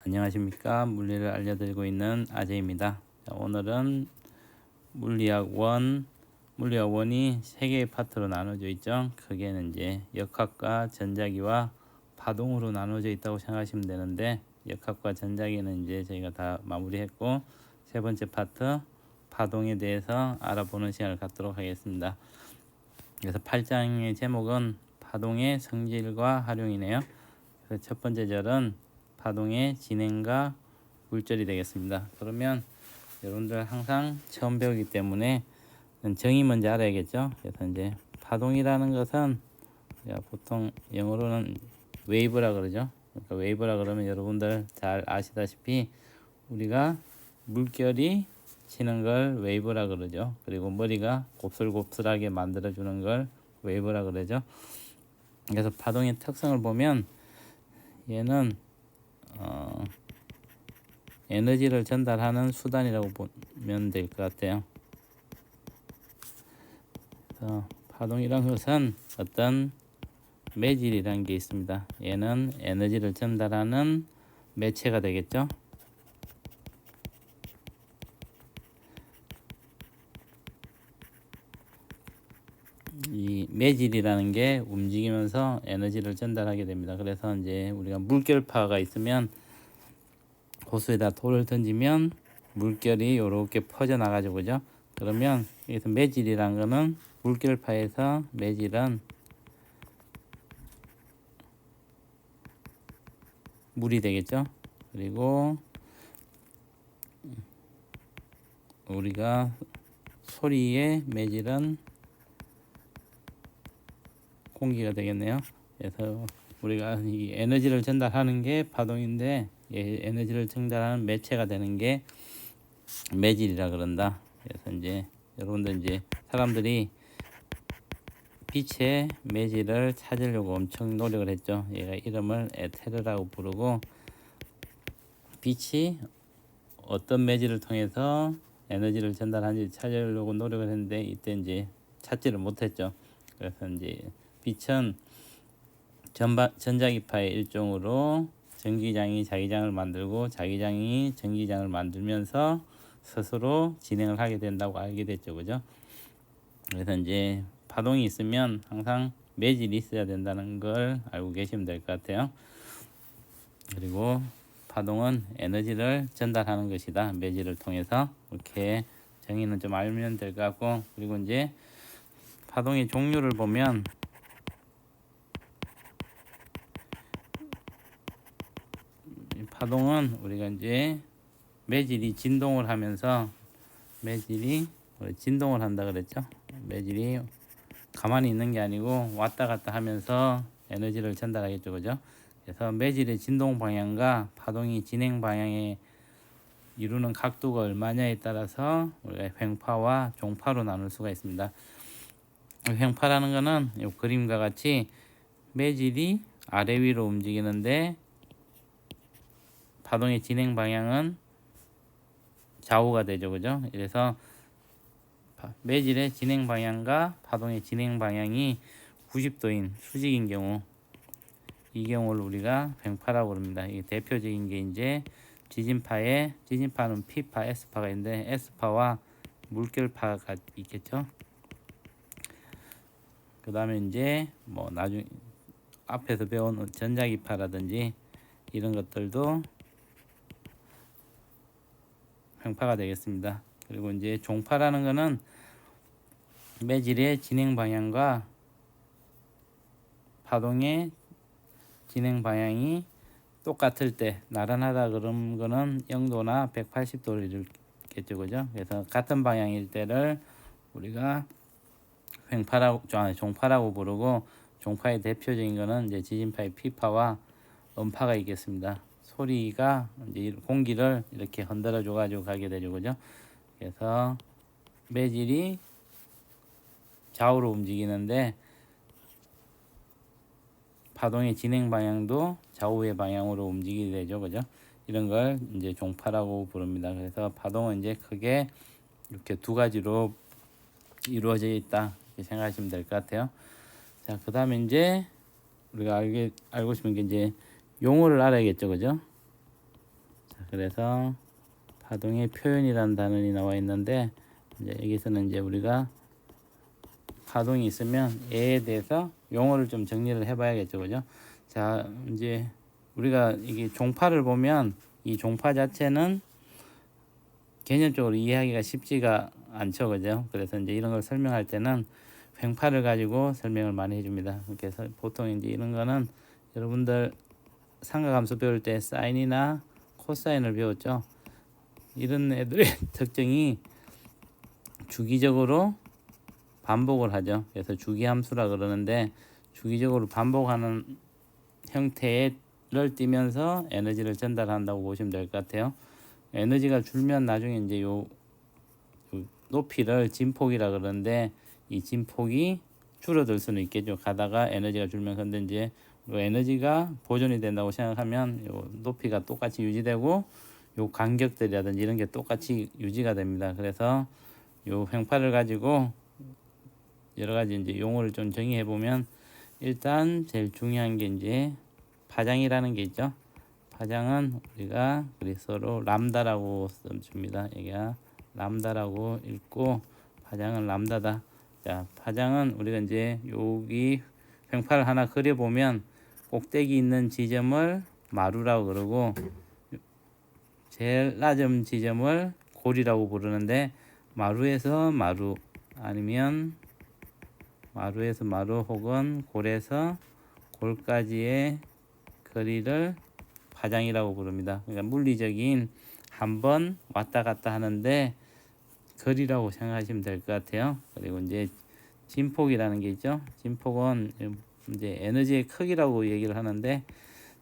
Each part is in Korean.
안녕하십니까. 물리를 알려드리고 있는 아재입니다. 자, 오늘은 물리학 1, 물리학 1이 세 개의 파트로 나눠져 있죠. 크게는 이제 역학과 전자기와 파동으로 나눠져 있다고 생각하시면 되는데, 역학과 전자기는 이제 저희가 다 마무리했고, 세 번째 파트 파동에 대해서 알아보는 시간을 갖도록 하겠습니다. 그래서 8장의 제목은 파동의 성질과 활용이네요. 그래서 첫 번째 절은 파동의 진행과 굴절이 되겠습니다. 그러면 여러분들 항상 처음 배우기 때문에 정의 먼저 알아야겠죠. 그래서 이제 파동이라는 것은 보통 영어로는 웨이브라 그러죠. 그러니까 웨이브라 그러면 여러분들 잘 아시다시피 우리가 물결이 치는 걸 웨이브라 그러죠. 그리고 머리가 곱슬곱슬하게 만들어주는 걸 웨이브라 그러죠. 그래서 파동의 특성을 보면 얘는 에너지를 전달하는 수단이라고 보면 될 것 같아요. 그래서 파동이란 것은 어떤 매질이라는 게 있습니다. 얘는 에너지를 전달하는 매체가 되겠죠. 이 매질이라는 게 움직이면서 에너지를 전달하게 됩니다. 그래서 이제 우리가 물결파가 있으면 호수에다 돌을 던지면 물결이 이렇게 퍼져 나가죠, 그죠? 그러면 여기서 매질이란 거는 물결파에서 매질은 물이 되겠죠. 그리고 우리가 소리의 매질은 공기가 되겠네요. 그래서 우리가 이 에너지를 전달하는 게 파동인데, 에너지를 전달하는 매체가 되는 게 매질이라 그런다. 그래서 이제 여러분들 이제 사람들이 빛의 매질을 찾으려고 엄청 노력을 했죠. 얘가 이름을 에테르라고 부르고, 빛이 어떤 매질을 통해서 에너지를 전달하는지 찾으려고 노력을 했는데 이때 이제 찾지를 못했죠. 그래서 이제 빛은 전자기파의 일종으로 전기장이 자기장을 만들고 자기장이 전기장을 만들면서 스스로 진행을 하게 된다고 알게 됐죠, 그죠? 그래서 이제 파동이 있으면 항상 매질이 있어야 된다는 걸 알고 계시면 될 것 같아요. 그리고 파동은 에너지를 전달하는 것이다, 매질을 통해서. 이렇게 정의는 좀 알면 될 것 같고, 그리고 이제 파동의 종류를 보면 파동은 우리가 이제 매질이 진동을 하면서 매질이 진동을 한다 그랬죠. 매질이 가만히 있는 게 아니고 왔다 갔다 하면서 에너지를 전달하겠죠, 그죠? 그래서 매질의 진동 방향과 파동이 진행 방향에 이루는 각도가 얼마냐에 따라서 우리가 횡파와 종파로 나눌 수가 있습니다. 횡파라는 거는 이 그림과 같이 매질이 아래 위로 움직이는데 파동의 진행 방향은 좌우가 되죠, 그죠? 그래서 매질의 진행 방향과 파동의 진행 방향이 90도인 수직인 경우, 이 경우를 우리가 횡파라고 부릅니다. 이 대표적인 게 이제 지진파는 P파, S파가 있는데 S파와 물결파가 있겠죠. 그 다음에 이제 뭐 나중 앞에서 배운 전자기파라든지 이런 것들도 횡파가 되겠습니다. 그리고 이제 종파라는 거는 매질의 진행 방향과 파동의 진행 방향이 똑같을 때, 나란하다 그런 거는 0도나 180도를 이루겠죠, 그죠? 그래서 같은 방향일 때를 우리가 종파라고 부르고, 종파의 대표적인 거는 이제 지진파의 P파와 음파가 있겠습니다. 소리가 이제 공기를 이렇게 흔들어 줘 가지고 가게 되죠, 그죠? 그래서 매질이 좌우로 움직이는데 파동의 진행 방향도 좌우의 방향으로 움직이게 되죠, 그죠? 이런 걸 이제 종파라고 부릅니다. 그래서 파동은 이제 크게 이렇게 두 가지로 이루어져 있다, 이렇게 생각하시면 될 것 같아요. 자, 그 다음에 이제 우리가 알고 싶은 게 이제 용어를 알아야겠죠, 그죠? 그래서 파동의 표현이라는 단원이 나와 있는데 이제 여기서는 이제 우리가 파동이 있으면 얘에 대해서 용어를 좀 정리를 해봐야겠죠, 그죠? 자, 이제 우리가 이게 종파를 보면 이 종파 자체는 개념적으로 이해하기가 쉽지가 않죠, 그죠? 그래서 이제 이런 걸 설명할 때는 횡파를 가지고 설명을 많이 해줍니다. 그래서 보통 이제 이런 거는 여러분들 삼각함수 배울 때 사인이나 코사인을 배웠죠. 이런 애들의 특징이 주기적으로 반복을 하죠. 그래서 주기함수라 그러는데 주기적으로 반복하는 형태를 띠면서 에너지를 전달한다고 보시면 될 것 같아요. 에너지가 줄면 나중에 이제 요 높이를 진폭이라 그러는데 이 진폭이 줄어들 수는 있겠죠. 가다가 에너지가 줄면. 근데 이제 에너지가 보존이 된다고 생각하면 요 높이가 똑같이 유지되고 요 간격들이라든지 이런 게 똑같이 유지가 됩니다. 그래서 요 횡파를 가지고 여러 가지 이제 용어를 좀 정의해 보면 일단 제일 중요한 게 이제 파장이라는 게 있죠. 파장은 우리가 그리스어로 람다라고 씁니다. 여기가 람다라고 읽고 파장은 람다다. 자, 파장은 우리가 이제 여기 횡파를 하나 그려 보면 꼭대기 있는 지점을 마루라고 그러고 제일 낮은 지점을 골이라고 부르는데 마루에서 마루 아니면 마루에서 마루 혹은 골에서 골까지의 거리를 파장이라고 부릅니다. 그러니까 물리적인 한번 왔다 갔다 하는데 거리라고 생각하시면 될 것 같아요. 그리고 이제 진폭이라는 게 있죠. 진폭은 이제 에너지의 크기라고 얘기를 하는데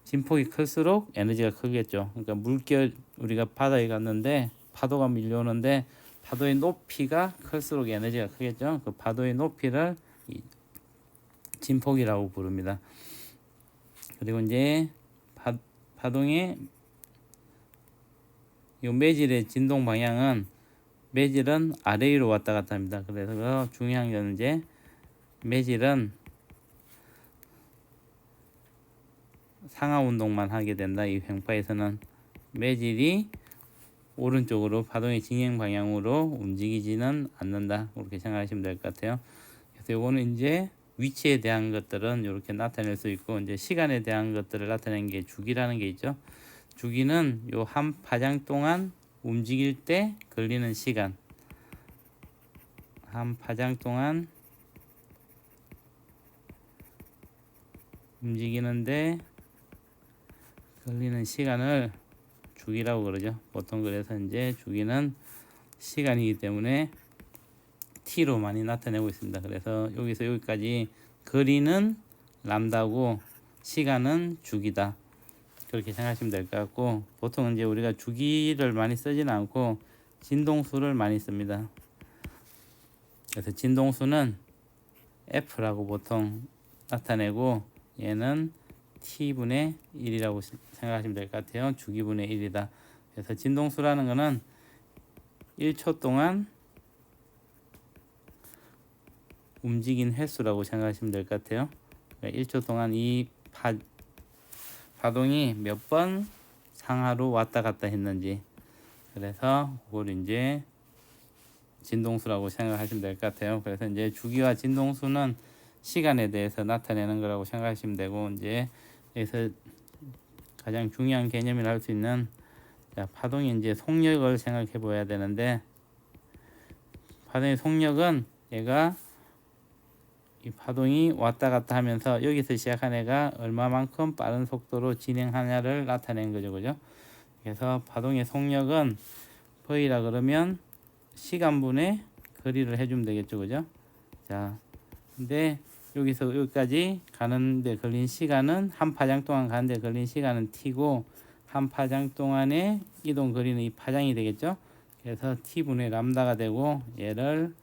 진폭이 클수록 에너지가 크겠죠. 그러니까 물결 우리가 바다에 갔는데 파도가 밀려오는데 파도의 높이가 클수록 에너지가 크겠죠. 그 파도의 높이를 진폭이라고 부릅니다. 그리고 이제 파동의 이 매질의 진동 방향은 매질은 아래 위로 왔다 갔다 합니다. 그래서 중요한 건 이제 매질은 상하 운동만 하게 된다. 이 횡파에서는 매질이 오른쪽으로 파동의 진행 방향으로 움직이지는 않는다. 그렇게 생각하시면 될 것 같아요. 그래서 요거는 이제 위치에 대한 것들은 이렇게 나타낼 수 있고 이제 시간에 대한 것들을 나타내는 게 주기라는 게 있죠. 주기는 요 한 파장 동안 움직일 때 걸리는 시간, 한 파장 동안 움직이는데 걸리는 시간을 주기라고 그러죠. 보통 그래서 이제 주기는 시간이기 때문에 t로 많이 나타내고 있습니다. 그래서 여기서 여기까지 거리는 람다고 시간은 주기다. 그렇게 생각하시면 될 것 같고 보통 이제 우리가 주기를 많이 쓰지는 않고 진동수를 많이 씁니다. 그래서 진동수는 F라고 보통 나타내고 얘는 T분의 1이라고 생각하시면 될 것 같아요. 주기분의 1이다. 그래서 진동수라는 거는 1초 동안 움직인 횟수라고 생각하시면 될 것 같아요. 그러니까 1초 동안 이 파동이 몇 번 상하로 왔다 갔다 했는지 그래서 그걸 이제 진동수라고 생각하시면 될 것 같아요. 그래서 이제 주기와 진동수는 시간에 대해서 나타내는 거라고 생각하시면 되고 이제 여기서 가장 중요한 개념이라 할 수 있는 파동의 이제 속력을 생각해 보아야 되는데 파동의 속력은 얘가 이 파동이 왔다 갔다 하면서 여기서 시작한 애가 얼마만큼 빠른 속도로 진행하냐를 나타내는 거죠. 그죠? 그래서 파동의 속력은 V라 그러면 시간분의 거리를 해주면 되겠죠. 그죠? 자, 근데 여기서 여기까지 가는데 걸린 시간은 한 파장 동안 가는데 걸린 시간은 t고 한 파장 동안의 이동 거리는 이 파장이 되겠죠. 그래서 t분의 람다가 되고 얘를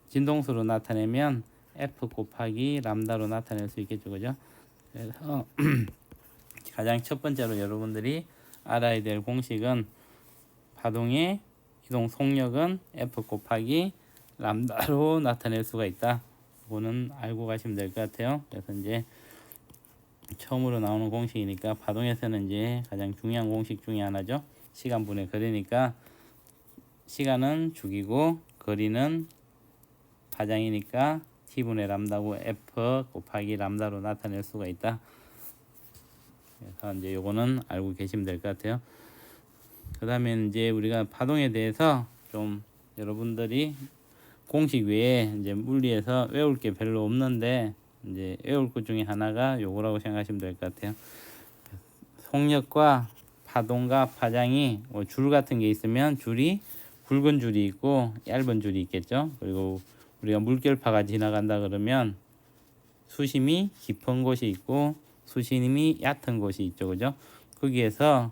진동수로 나타내면 f 곱하기 람다로 나타낼 수 있겠죠. 그죠? 그래서 가장 첫 번째로 여러분들이 알아야 될 공식은 파동의 이동 속력은 f 곱하기 람다로 나타낼 수가 있다. 이거는 알고 가시면 될 것 같아요. 그래서 이제 처음으로 나오는 공식이니까 파동에서는 이제 가장 중요한 공식 중에 하나죠. 시간분의 거리니까 시간은 주기고 거리는 파장이니까 t분의 람다고 f 곱하기 람다로 나타낼 수가 있다. 그래서 이제 요거는 알고 계시면 될 것 같아요. 그 다음에 이제 우리가 파동에 대해서 좀 여러분들이 공식 외에 이제 물리에서 외울 게 별로 없는데 이제 외울 것 중에 하나가 요거라고 생각하시면 될 것 같아요. 속력과 파동과 파장이 줄 같은 게 있으면 줄이 굵은 줄이 있고 얇은 줄이 있겠죠. 그리고 우리가 물결파가 지나간다 그러면 수심이 깊은 곳이 있고 수심이 얕은 곳이 있죠. 그죠? 거기에서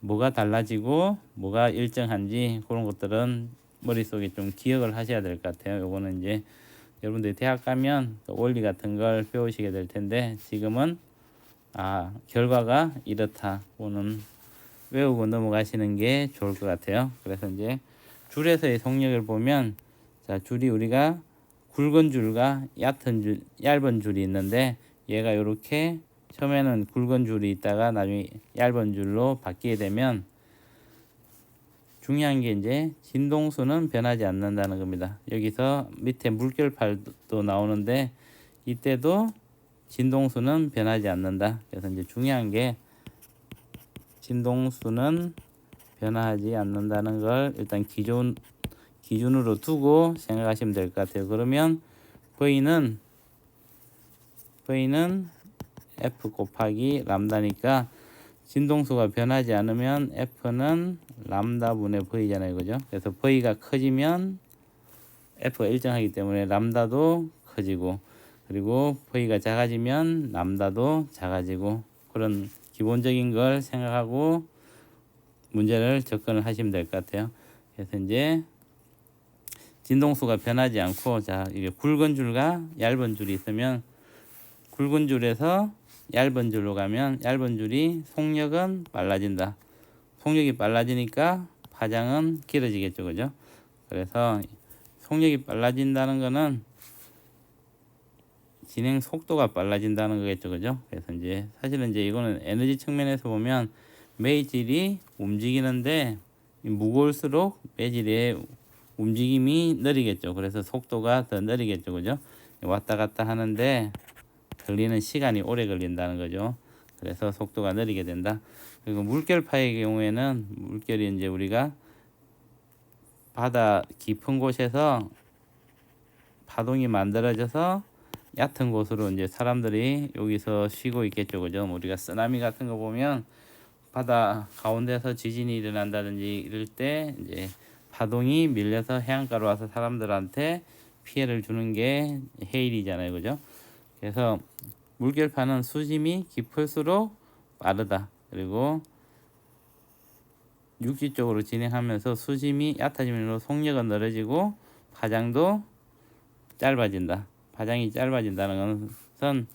뭐가 달라지고 뭐가 일정한지 그런 것들은 머릿속에 좀 기억을 하셔야 될 것 같아요. 요거는 이제 여러분들이 대학 가면 원리 같은 걸 배우시게 될 텐데 지금은 결과가 이렇다고는 외우고 넘어가시는 게 좋을 것 같아요. 그래서 이제 줄에서의 속력을 보면 자, 줄이 우리가 굵은 줄과 얇은 줄이 있는데 얘가 이렇게 처음에는 굵은 줄이 있다가 나중에 얇은 줄로 바뀌게 되면 중요한 게 이제 진동수는 변하지 않는다는 겁니다. 여기서 밑에 물결팔도 나오는데 이때도 진동수는 변하지 않는다. 그래서 이제 중요한 게 진동수는 변하지 않는다는 걸 일단 기준으로 두고 생각하시면 될 것 같아요. 그러면 V는 F 곱하기 람다니까 진동수가 변하지 않으면 F는 람다분의 V잖아요. 그죠? 그래서 V가 커지면 F가 일정하기 때문에 람다도 커지고 그리고 V가 작아지면 람다도 작아지고 그런 기본적인 걸 생각하고 문제를 접근을 하시면 될 것 같아요. 그래서 이제 진동수가 변하지 않고 자 이게 굵은 줄과 얇은 줄이 있으면 굵은 줄에서 얇은 줄로 가면 얇은 줄이 속력은 빨라진다. 속력이 빨라지니까 파장은 길어지겠죠. 그죠? 그래서 속력이 빨라진다는 거는 진행 속도가 빨라진다는 거겠죠. 그죠? 그래서 이제 사실은 이제 이거는 에너지 측면에서 보면 매질이 움직이는데 무거울수록 매질의 움직임이 느리겠죠. 그래서 속도가 더 느리겠죠. 그죠? 왔다 갔다 하는데 걸리는 시간이 오래 걸린다는 거죠. 그래서 속도가 느리게 된다. 그리고 물결파의 경우에는 물결이 이제 우리가 바다 깊은 곳에서 파동이 만들어져서 얕은 곳으로 이제 사람들이 여기서 쉬고 있겠죠. 그죠? 우리가 쓰나미 같은 거 보면 바다 가운데서 지진이 일어난다든지 이럴 때 이제 파동이 밀려서 해안가로 와서 사람들한테 피해를 주는 게 해일이잖아요. 그죠? 그래서 물결파는 수심이 깊을수록 빠르다. 그리고 육지 쪽으로 진행하면서 수심이 얕아지면서 속력은 늘어지고 파장도 짧아진다. 파장이 짧아진다는 것은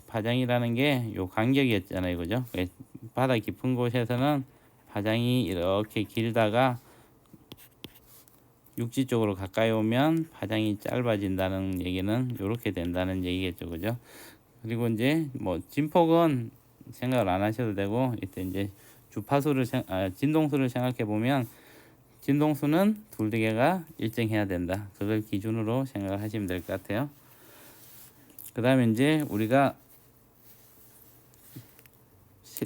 파장이라는 게 요 간격이었잖아요. 그죠? 바다 깊은 곳에서는 파장이 이렇게 길다가 육지 쪽으로 가까이 오면 파장이 짧아진다는 얘기는 이렇게 된다는 얘기겠죠. 그죠? 그리고 이제 뭐 진폭은 생각을 안 하셔도 되고 이때 이제 진동수를 생각해 보면 진동수는 둘개가 일정해야 된다. 그걸 기준으로 생각을 하시면 될 것 같아요. 그 다음에 이제 우리가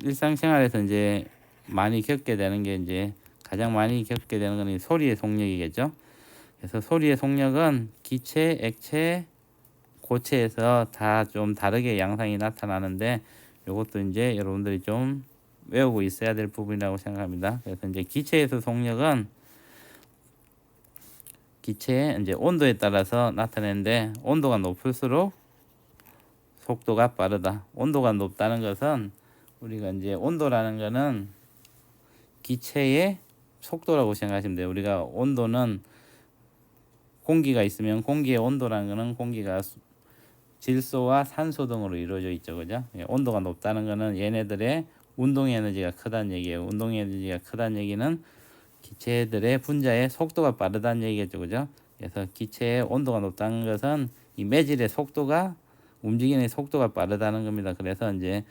일상생활에서 이제 많이 겪게 되는 게 이제 가장 많이 겪게 되는 건 소리의 속력이겠죠. 그래서 소리의 속력은 기체, 액체, 고체에서 다 좀 다르게 양상이 나타나는데 이것도 이제 여러분들이 좀 외우고 있어야 될 부분이라고 생각합니다. 그래서 이제 기체에서 속력은 기체의 이제 온도에 따라서 나타내는데 온도가 높을수록 속도가 빠르다. 온도가 높다는 것은 우리가 이제 온도라는 거는 기체의 속도라고 생각하시면 돼요. 우리가 온도는 공기가 있으면 공기의 온도라는 거는 공기가 질소와 산소 등으로 이루어져 있죠. 그죠? 온도가 높다는 거는 얘네들의 운동 에너지가 크다는 얘기예요. 운동 에너지가 크다는 얘기는 기체들의 분자의 속도가 빠르다는 얘기겠죠. 그죠? 그래서 기체의 온도가 높다는 것은 이 매질의 속도가 움직이는 속도가 빠르다는 겁니다. 그래서 이제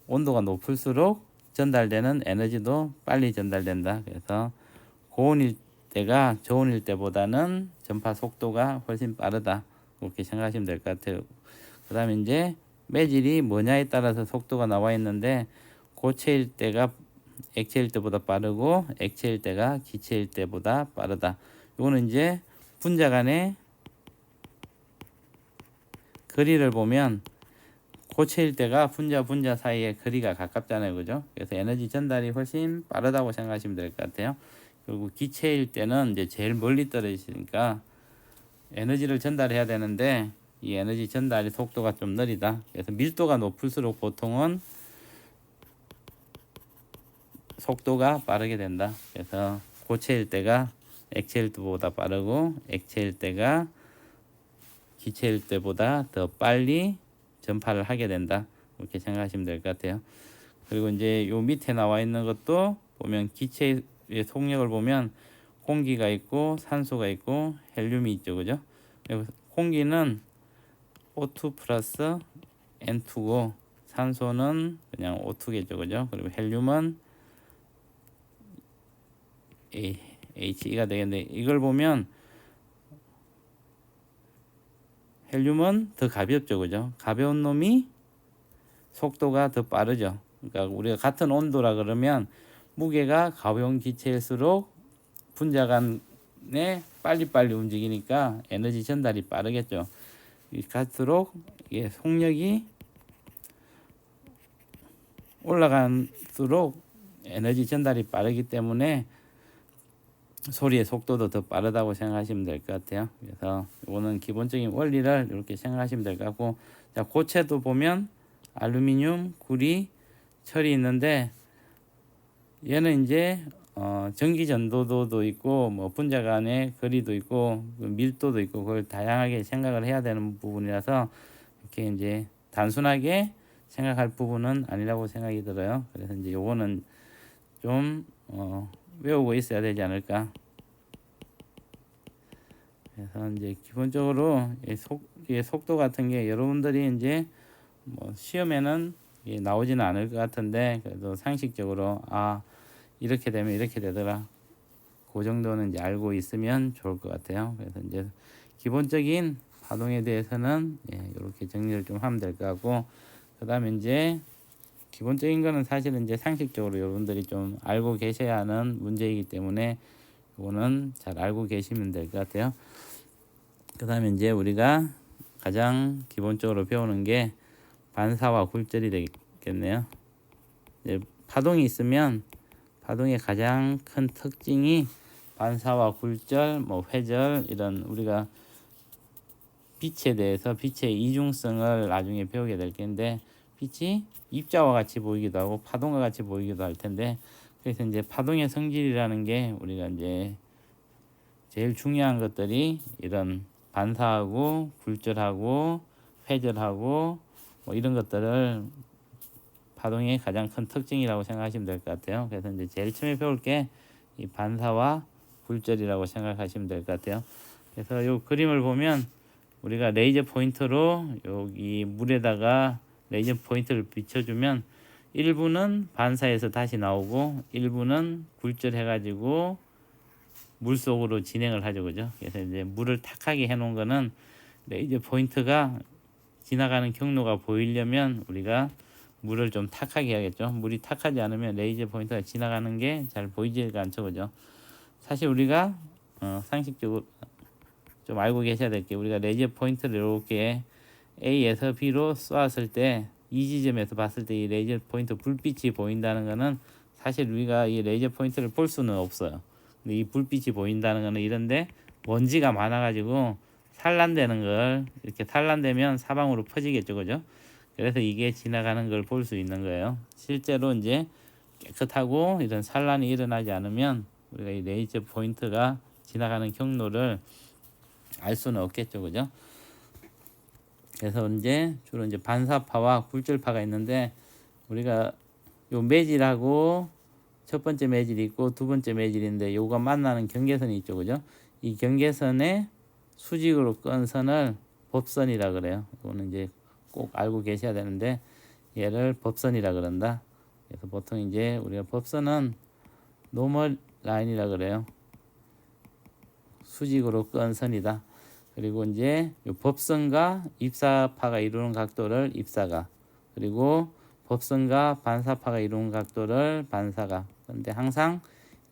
온도가 높을수록 전달되는 에너지도 빨리 전달된다. 그래서 고온일 때가 저온일 때보다는 전파 속도가 훨씬 빠르다. 그렇게 생각하시면 될 것 같아요. 그 다음에 이제 매질이 뭐냐에 따라서 속도가 나와 있는데, 고체일 때가 액체일 때보다 빠르고 액체일 때가 기체일 때보다 빠르다. 이거는 이제 분자 간의 거리를 보면 고체일 때가 분자 사이의 거리가 가깝잖아요. 그죠? 그래서 에너지 전달이 훨씬 빠르다고 생각하시면 될 것 같아요. 그리고 기체일 때는 이제 제일 멀리 떨어지니까 에너지를 전달해야 되는데 이 에너지 전달의 속도가 좀 느리다. 그래서 밀도가 높을수록 보통은 속도가 빠르게 된다. 그래서 고체일 때가 액체일 때보다 빠르고 액체일 때가 기체일 때보다 더 빨리 전파를 하게 된다. 이렇게 생각하시면 될 것 같아요. 그리고 이제 요 밑에 나와 있는 것도 보면 기체의 속력을 보면 공기가 있고 산소가 있고 헬륨이 있죠. 그죠? 공기는 O2 플러스 N2고 산소는 그냥 O2겠죠. 그죠? 그리고 헬륨은 HE가 되겠는데, 이걸 보면 헬륨은 더 가볍죠. 그죠? 가벼운 놈이 속도가 더 빠르죠. 그러니까 우리가 같은 온도라 그러면 무게가 가벼운 기체일수록 분자 간에 빨리빨리 움직이니까 에너지 전달이 빠르겠죠. 갈수록 이게 속력이 올라갈수록 에너지 전달이 빠르기 때문에 소리의 속도도 더 빠르다고 생각하시면 될 것 같아요. 그래서 이거는 기본적인 원리를 이렇게 생각하시면 될 것 같고, 자, 고체도 보면 알루미늄, 구리, 철이 있는데 얘는 이제 전기 전도도 있고 뭐 분자 간의 거리도 있고 밀도도 있고 그걸 다양하게 생각을 해야 되는 부분이라서 이렇게 이제 단순하게 생각할 부분은 아니라고 생각이 들어요. 그래서 이제 요거는 좀 외우고 있어야 되지 않을까. 그래서 이제 기본적으로 이 속도 같은 게 여러분들이 이제 뭐 시험에는 나오지는 않을 것 같은데, 그래도 상식적으로 이렇게 되면 이렇게 되더라. 그 정도는 이제 알고 있으면 좋을 것 같아요. 그래서 이제 기본적인 파동에 대해서는 이렇게 정리를 좀 하면 될 것 같고, 그 다음에 이제 기본적인 거는 사실은 이제 상식적으로 여러분들이 좀 알고 계셔야 하는 문제이기 때문에 이거는 잘 알고 계시면 될 것 같아요. 그 다음에 이제 우리가 가장 기본적으로 배우는 게 반사와 굴절이 되겠네요. 이제 파동이 있으면 파동의 가장 큰 특징이 반사와 굴절, 뭐 회절, 이런 우리가 빛에 대해서 빛의 이중성을 나중에 배우게 될 텐데, 빛이 입자와 같이 보이기도 하고 파동과 같이 보이기도 할 텐데, 그래서 이제 파동의 성질이라는 게 우리가 이제 제일 중요한 것들이 이런 반사하고 굴절하고 회절하고 뭐 이런 것들을 파동의 가장 큰 특징이라고 생각하시면 될 것 같아요. 그래서 이제 제일 처음에 배울 게 이 반사와 굴절이라고 생각하시면 될 것 같아요. 그래서 이 그림을 보면 우리가 레이저 포인터로 여기 물에다가 레이저 포인터를 비춰주면 일부는 반사해서 다시 나오고 일부는 굴절해가지고 물 속으로 진행을 하죠. 그죠? 그래서 이제 물을 탁하게 해놓은 거는 레이저 포인터가 지나가는 경로가 보이려면 우리가 물을 좀 탁하게 해야겠죠. 물이 탁하지 않으면 레이저 포인터가 지나가는 게 잘 보이지가 않죠. 그죠? 사실 우리가 상식적으로 좀 알고 계셔야 될 게, 우리가 레이저 포인터를 이렇게 A에서 B로 쏘았을 때 이 지점에서 봤을 때 이 레이저 포인터 불빛이 보인다는 것은 사실 우리가 이 레이저 포인터를 볼 수는 없어요. 근데 이 불빛이 보인다는 것은 이런데 먼지가 많아가지고 산란되는 걸, 이렇게 산란되면 사방으로 퍼지겠죠. 그죠? 그래서 이게 지나가는 걸 볼 수 있는 거예요. 실제로 이제 깨끗하고 이런 산란이 일어나지 않으면 우리가 이 레이저 포인터가 지나가는 경로를 알 수는 없겠죠. 그죠? 그래서 이제 주로 이제 반사파와 굴절파가 있는데, 우리가 요 매질하고 첫 번째 매질이 있고 두 번째 매질인데 요가 만나는 경계선이 있죠. 그죠? 이 경계선에 수직으로 끈 선을 법선이라 그래요. 이거는 이제 꼭 알고 계셔야 되는데 얘를 법선이라 그런다. 그래서 보통 이제 우리가 법선은 노멀 라인이라 그래요. 수직으로 끈 선이다. 그리고 이제 이 법선과 입사파가 이루는 각도를 입사각, 그리고 법선과 반사파가 이루는 각도를 반사각. 그런데 항상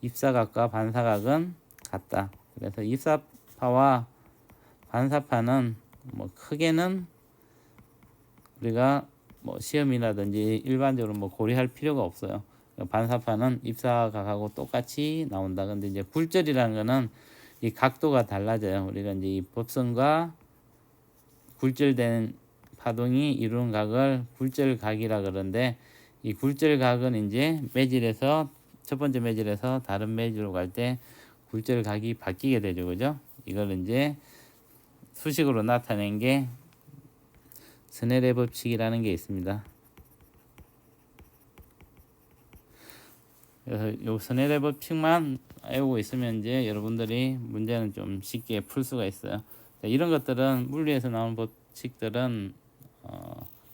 입사각과 반사각은 같다. 그래서 입사파와 반사파는 뭐 크게는 우리가 뭐 시험이라든지 일반적으로 뭐 고려할 필요가 없어요. 반사파는 입사각하고 똑같이 나온다. 근데 이제 굴절이라는 거는 이 각도가 달라져요. 우리가 이제 이 법선과 굴절된 파동이 이루는 각을 굴절각이라 그러는데, 이 굴절각은 이제 매질에서 첫 번째 매질에서 다른 매질로 갈 때 굴절각이 바뀌게 되죠. 그죠? 이걸 이제 수식으로 나타낸 게 스넬의 법칙이라는 게 있습니다. 그래서 요 스넬의 법칙만 외우고 있으면 이제 여러분들이 문제는 좀 쉽게 풀 수가 있어요. 이런 것들은 물리에서 나오는 법칙들은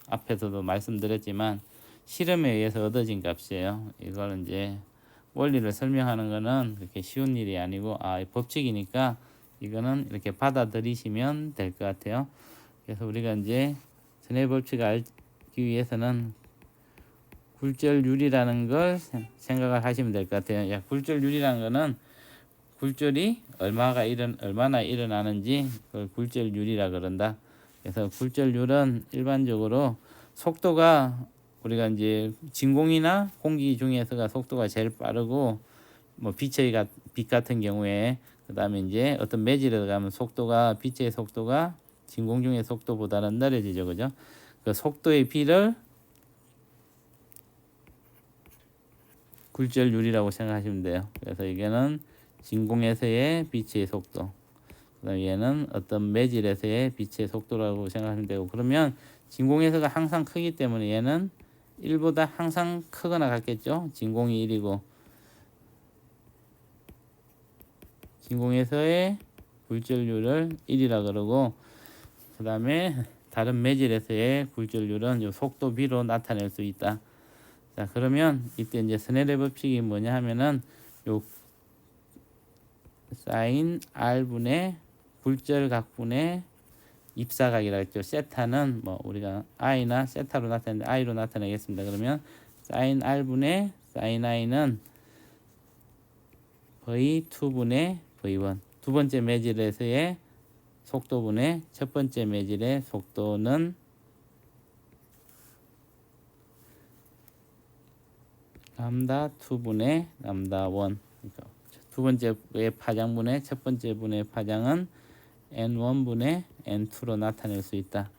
앞에서도 말씀드렸지만 실험에 의해서 얻어진 값이에요. 이걸 이제 원리를 설명하는 거는 그렇게 쉬운 일이 아니고 법칙이니까 이거는 이렇게 받아들이시면 될 것 같아요. 그래서 우리가 이제 스넬 법칙을 알기 위해서는 굴절률이라는 걸 생각을 하시면 될 것 같아요. 굴절률이라는 거는 굴절이 얼마나 일어나는지 그걸 굴절률이라 그런다. 그래서 굴절률은 일반적으로 속도가 우리가 이제 진공이나 공기 중에서가 속도가 제일 빠르고, 뭐 빛 같은 경우에 그다음에 이제 어떤 매질에 들어가면 빛의 속도가 진공 중의 속도보다는 느려지죠. 그죠? 그 속도의 비를 굴절률이라고 생각하시면 돼요. 그래서 이게는 진공에서의 빛의 속도, 그다음에 얘는 어떤 매질에서의 빛의 속도라고 생각하시면 되고, 그러면 진공에서가 항상 크기 때문에 얘는 1보다 항상 크거나 같겠죠. 진공이 1이고 진공에서의 굴절률을 1이라 그러고, 그 다음에 다른 매질에서의 굴절률은 요 속도 B로 나타낼 수 있다. 자, 그러면 이때 이제 스넬의 법칙이 뭐냐 하면은 요 사인 R분의 굴절각분의 입사각이라 했죠. 세타는 뭐 우리가 I나 세타로 나타내는데 I로 나타내겠습니다. 그러면 사인 R분의 사인 I는 V2분의 V1, 두 번째 매질에서의 속도분의 첫 번째 매질의 속도는 람다 2분의 람다 1. 그러니까 두 번째의 파장분의 첫 번째 분의 파장은 n1분의 n2로 나타낼 수 있다.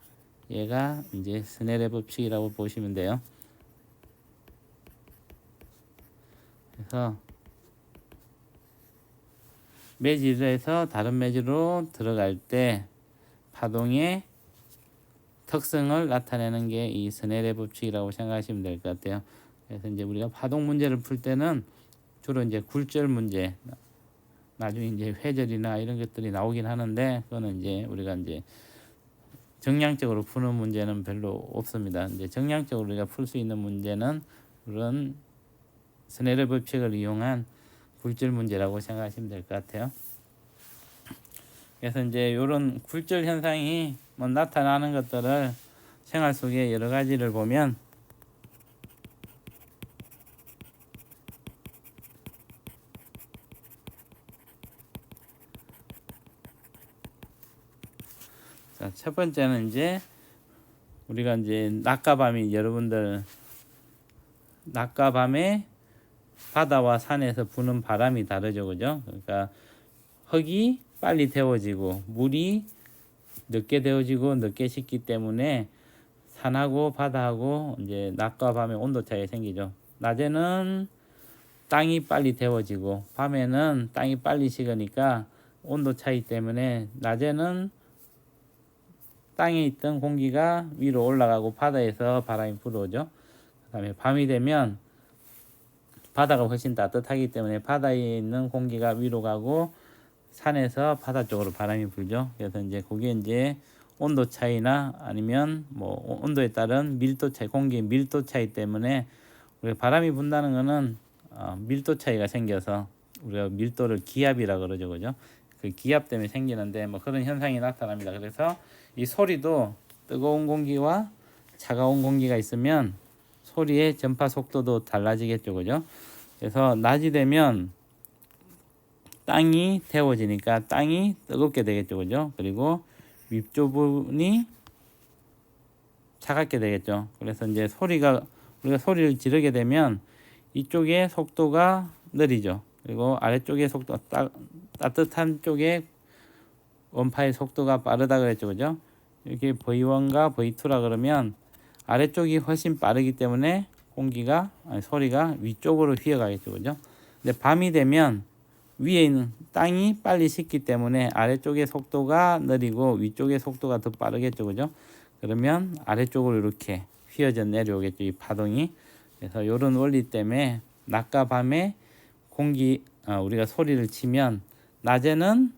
얘가 이제 스넬의 법칙이라고 보시면 돼요. 그래서 매질에서 다른 매질로 들어갈 때 파동의 특성을 나타내는 게 이 스넬의 법칙이라고 생각하시면 될 것 같아요. 그래서 이제 우리가 파동 문제를 풀 때는 주로 이제 굴절 문제, 나중에 이제 회절이나 이런 것들이 나오긴 하는데, 그거는 이제 우리가 이제 정량적으로 푸는 문제는 별로 없습니다. 이제 정량적으로 우리가 풀 수 있는 문제는 그런 스넬의 법칙을 이용한 굴절 문제라고 생각하시면 될 것 같아요. 그래서 이제 이런 굴절 현상이 뭐 나타나는 것들을 생활 속에 여러 가지를 보면, 자, 첫 번째는 이제 우리가 이제 낮과 밤이, 여러분들 낮과 밤에 바다와 산에서 부는 바람이 다르죠. 그죠? 그러니까 흙이 빨리 데워지고 물이 늦게 데워지고 늦게 식기 때문에 산하고 바다하고 이제 낮과 밤의 온도 차이가 생기죠. 낮에는 땅이 빨리 데워지고 밤에는 땅이 빨리 식으니까 온도 차이 때문에 낮에는 땅에 있던 공기가 위로 올라가고 바다에서 바람이 불어오죠. 그다음에 밤이 되면 바다가 훨씬 따뜻하기 때문에 바다에 있는 공기가 위로 가고 산에서 바다 쪽으로 바람이 불죠. 그래서 이제 그게 이제 온도 차이나 아니면 뭐 온도에 따른 밀도 차이, 공기의 밀도 차이 때문에 우리가 바람이 분다는 거는 밀도 차이가 생겨서 우리가 밀도를 기압이라 그러죠, 그죠? 그 기압 때문에 생기는데 뭐 그런 현상이 나타납니다. 그래서 이 소리도 뜨거운 공기와 차가운 공기가 있으면 소리의 전파 속도도 달라지겠죠, 그죠? 그래서 낮이 되면 땅이 데워지니까 땅이 뜨겁게 되겠죠, 그죠? 그리고 윗부분이 차갑게 되겠죠. 그래서 이제 우리가 소리를 지르게 되면 이쪽의 속도가 느리죠. 그리고 아래쪽의 속도, 따뜻한 쪽의 원파의 속도가 빠르다 그랬죠, 그죠? 이렇게 V1과 V2라 그러면 아래쪽이 훨씬 빠르기 때문에 소리가 위쪽으로 휘어가겠죠, 그죠? 근데 밤이 되면 위에 있는 땅이 빨리 식기 때문에 아래쪽의 속도가 느리고 위쪽의 속도가 더 빠르겠죠, 그죠? 그러면 아래쪽으로 이렇게 휘어져 내려오겠죠, 이 파동이. 그래서 이런 원리 때문에 낮과 밤에 우리가 소리를 치면 낮에는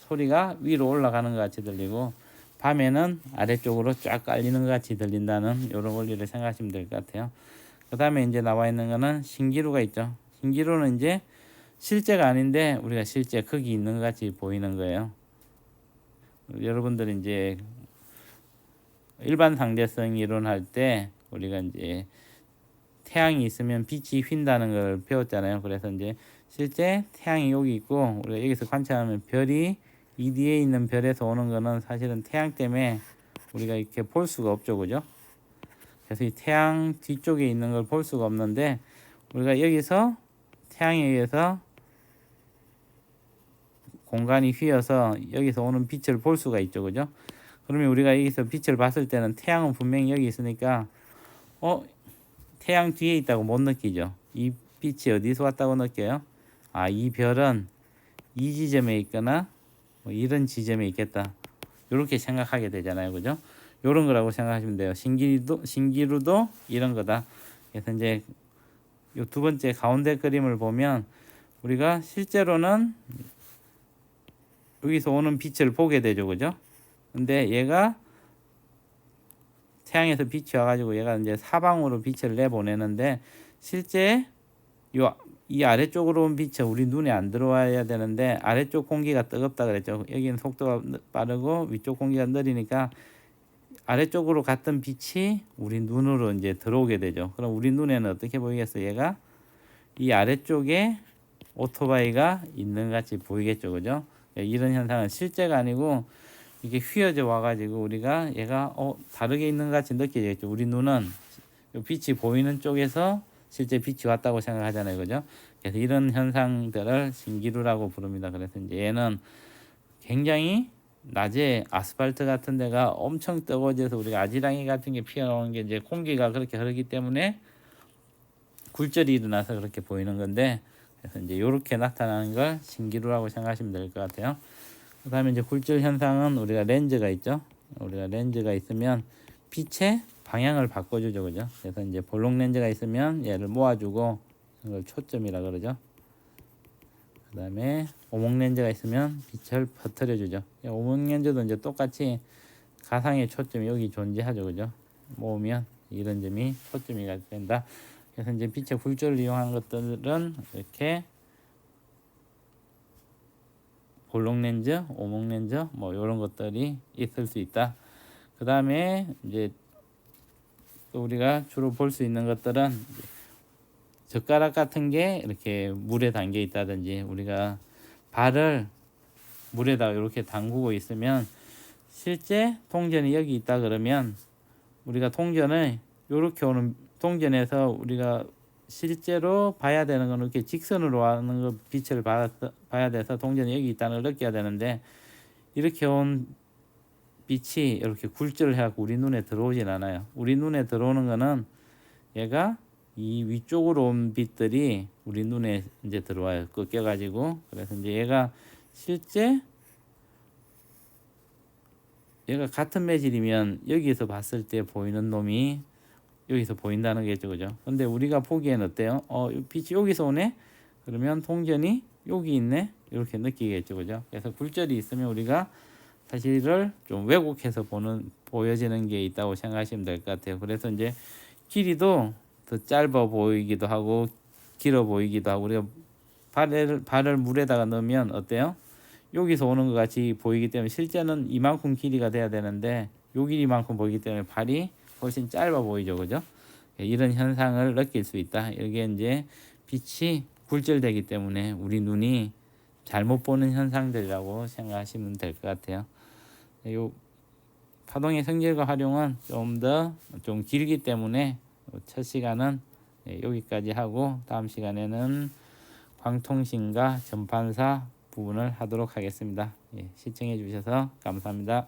소리가 위로 올라가는 것 같이 들리고 밤에는 아래쪽으로 쫙 깔리는 것 같이 들린다는 이런 원리를 생각하시면 될 것 같아요. 그 다음에 이제 나와 있는 거는 신기루가 있죠. 신기루는 이제 실제가 아닌데 우리가 실제 거기 있는 것 같이 보이는 거예요. 여러분들이 이제 일반 상대성 이론 할 때 우리가 이제 태양이 있으면 빛이 휜다는 걸 배웠잖아요. 그래서 이제 실제 태양이 여기 있고 우리가 여기서 관찰하면 별이 이 뒤에 있는 별에서 오는 거는 사실은 태양 때문에 우리가 이렇게 볼 수가 없죠, 그죠? 그래서 이 태양 뒤쪽에 있는 걸 볼 수가 없는데 우리가 여기서 태양에 의해서 공간이 휘어서 여기서 오는 빛을 볼 수가 있죠, 그죠? 그러면 우리가 여기서 빛을 봤을 때는 태양은 분명히 여기 있으니까 태양 뒤에 있다고 못 느끼죠. 이 빛이 어디서 왔다고 느껴요? 이 별은 이 지점에 있거나 뭐 이런 지점에 있겠다. 이렇게 생각하게 되잖아요, 그죠? 이런 거라고 생각하시면 돼요. 신기루도 이런 거다. 그래서 이제 이 두 번째 가운데 그림을 보면 우리가 실제로는 여기서 오는 빛을 보게 되죠, 그죠? 근데 얘가 태양에서 빛이 와가지고 얘가 이제 사방으로 빛을 내보내는데 실제 이 아래쪽으로 온 빛은 우리 눈에 안 들어와야 되는데 아래쪽 공기가 뜨겁다 그랬죠. 여기는 속도가 빠르고 위쪽 공기가 느리니까 아래쪽으로 갔던 빛이 우리 눈으로 이제 들어오게 되죠. 그럼 우리 눈에는 어떻게 보이겠어요? 얘가 이 아래쪽에 오토바이가 있는 것 같이 보이겠죠, 그죠? 이런 현상은 실제가 아니고 이게 휘어져 와가지고 우리가 얘가 다르게 있는 것 같이 느껴지겠죠. 우리 눈은 빛이 보이는 쪽에서 실제 빛이 왔다고 생각하잖아요, 그죠? 그래서 이런 현상들을 신기루라고 부릅니다. 그래서 이제 얘는 굉장히 낮에 아스팔트 같은 데가 엄청 뜨거워져서 우리가 아지랑이 같은 게 피어나오는 게 이제 공기가 그렇게 흐르기 때문에 굴절이 일어나서 그렇게 보이는 건데, 그래서 이제 이렇게 나타나는 걸 신기루라고 생각하시면 될 것 같아요. 그 다음에 이제 굴절 현상은 우리가 렌즈가 있죠. 우리가 렌즈가 있으면 빛의 방향을 바꿔주죠, 그죠? 그래서 이제 볼록 렌즈가 있으면 얘를 모아주고 이걸 초점이라 그러죠. 그 다음에 오목 렌즈가 있으면 빛을 퍼뜨려주죠. 오목 렌즈도 이제 똑같이 가상의 초점이 여기 존재하죠, 그죠? 모으면 이런 점이 초점이 된다. 그래서 이제 빛의 굴절을 이용한 것들은 이렇게 볼록 렌즈, 오목 렌즈 뭐 이런 것들이 있을 수 있다. 그 다음에 이제 또 우리가 주로 볼 수 있는 것들은 젓가락 같은 게 이렇게 물에 담겨 있다든지 우리가 발을 물에다 이렇게 담그고 있으면 실제 통전이 여기 있다 그러면 우리가 통전을 이렇게 오는 통전에서 우리가 실제로 봐야 되는 건 이렇게 직선으로 하는 거 빛을 봐야 돼서 통전이 여기 있다는 걸 느껴야 되는데 이렇게 온 빛이 이렇게 굴절을 해갖고 우리 눈에 들어오진 않아요. 우리 눈에 들어오는 거는 얘가 이 위쪽으로 온 빛들이 우리 눈에 이제 들어와요. 꺾여가지고. 그래서 이제 얘가 실제 얘가 같은 매질이면 여기서 봤을 때 보이는 놈이 여기서 보인다는 거겠죠, 그죠? 근데 우리가 보기엔 어때요? 빛이 여기서 오네? 그러면 통전이 여기 있네? 이렇게 느끼겠죠, 그죠? 그래서 굴절이 있으면 우리가 사실을 좀 왜곡해서 보여지는 게 있다고 생각하시면 될 것 같아요. 그래서 이제 길이도 더 짧아 보이기도 하고 길어 보이기도 하고, 우리가 발을 물에다가 넣으면 어때요? 여기서 오는 것 같이 보이기 때문에 실제는 이만큼 길이가 돼야 되는데 요 길이만큼 보이기 때문에 발이 훨씬 짧아 보이죠, 그죠? 이런 현상을 느낄 수 있다. 이게 이제 빛이 굴절되기 때문에 우리 눈이 잘못 보는 현상들이라고 생각하시면 될 것 같아요. 요 파동의 성질과 활용은 좀 길기 때문에 첫 시간은 여기까지 하고, 다음 시간에는 광통신과 전판사 부분을 하도록 하겠습니다. 시청해 주셔서 감사합니다.